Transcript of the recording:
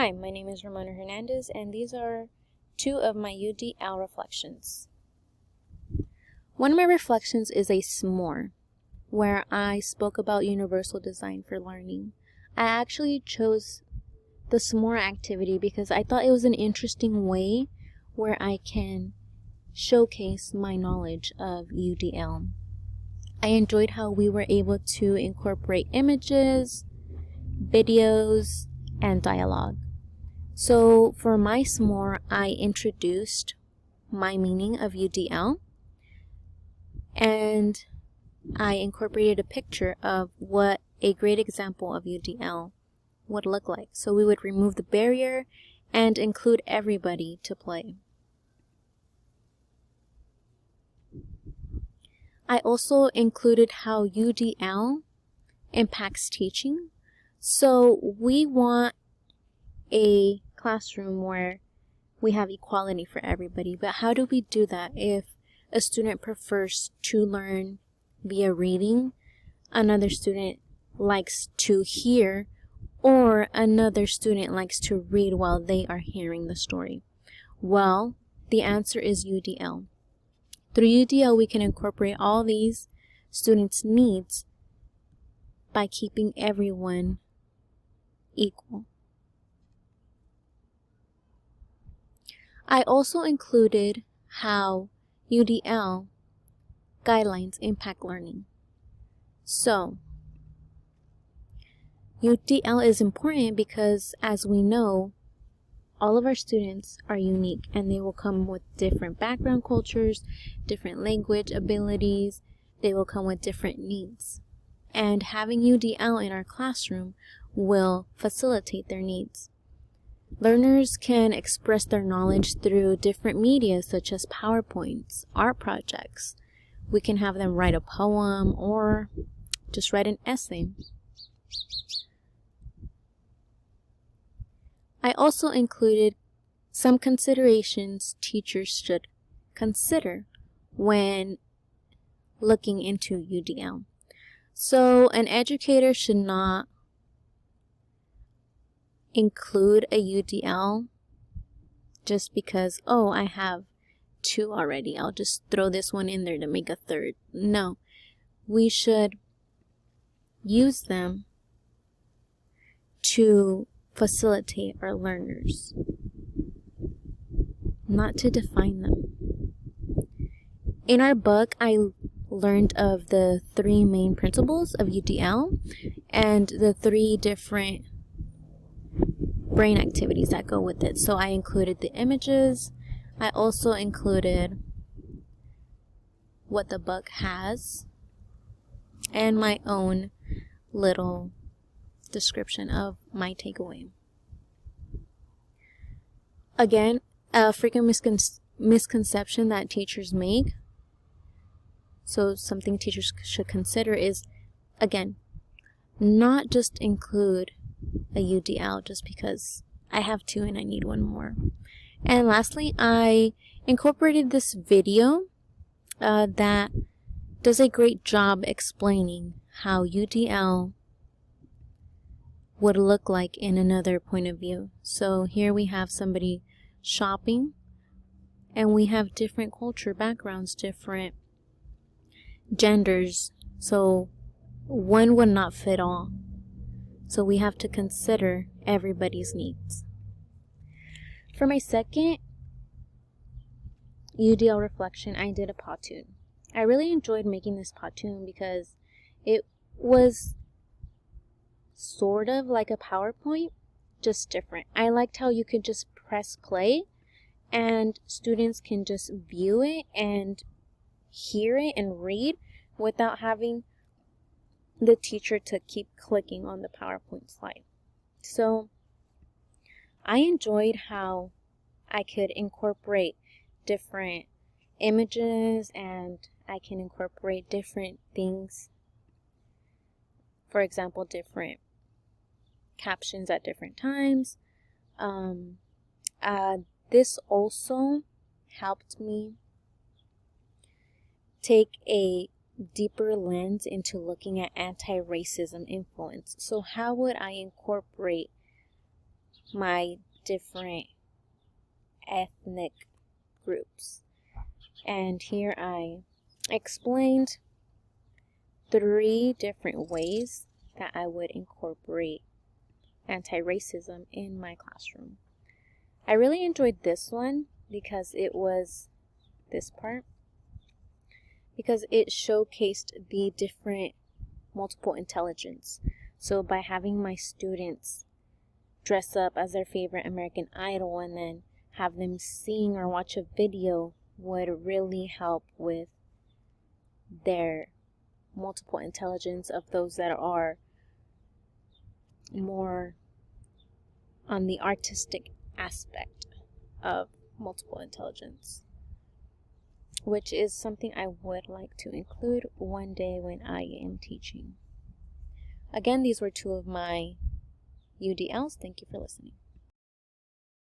Hi, my name is Ramona Hernandez, and these are two of my UDL reflections. One of my reflections is a s'more, where I spoke about universal design for learning. I actually chose the s'more activity because I thought it was an interesting way where I can showcase my knowledge of UDL. I enjoyed how we were able to incorporate images, videos, and dialogue. So for my s'more, I introduced my meaning of UDL, and I incorporated a picture of what a great example of UDL would look like. So we would remove the barrier and include everybody to play. I also included how UDL impacts teaching. So we want a classroom where we have equality for everybody, but how do we do that if a student prefers to learn via reading, another student likes to hear, or another student likes to read while they are hearing the story? Well, the answer is UDL. Through UDL, we can incorporate all these students' needs by keeping everyone equal. I also included how UDL guidelines impact learning. So, UDL is important because, as we know, all of our students are unique and they will come with different background cultures, different language abilities, they will come with different needs. And having UDL in our classroom will facilitate their needs. Learners can express their knowledge through different media such as PowerPoints, art projects. We can have them write a poem or just write an essay. I also included some considerations teachers should consider when looking into UDL. So an educator should not include a UDL just because, oh, I have two already, I'll just throw this one in there to make a third. No, we should use them to facilitate our learners, not to define them. In our book, I learned of the three main principles of UDL and the three different brain activities that go with it. So I included the images. I also included what the book has and my own little description of my takeaway. Again, a frequent misconception that teachers make, so something teachers should consider is, again, not just include a UDL just because I have two and I need one more. And lastly, I incorporated this video that does a great job explaining how UDL would look like in another point of view. So here we have somebody shopping, and we have different culture backgrounds, different genders, so one would not fit all. So we have to consider everybody's needs. For my second UDL reflection, I did a pawtoon. I really enjoyed making this pawtoon because it was sort of like a PowerPoint, just different. I liked how you could just press play and students can just view it and hear it and read without having the teacher to keep clicking on the PowerPoint slide. So I enjoyed how I could incorporate different images and I can incorporate different things. For example, different captions at different times. This also helped me take a deeper lens into looking at anti-racism influence. So how would I incorporate my different ethnic groups. And here I explained 3 different ways that I would incorporate anti-racism in my classroom. I really enjoyed this one because it was this part, because it showcased the different multiple intelligence. So by having my students dress up as their favorite American Idol and then have them sing or watch a video would really help with their multiple intelligence of those that are more on the artistic aspect of multiple intelligence, which is something I would like to include one day when I am teaching. Again, these were 2 of my UDLs. Thank you for listening.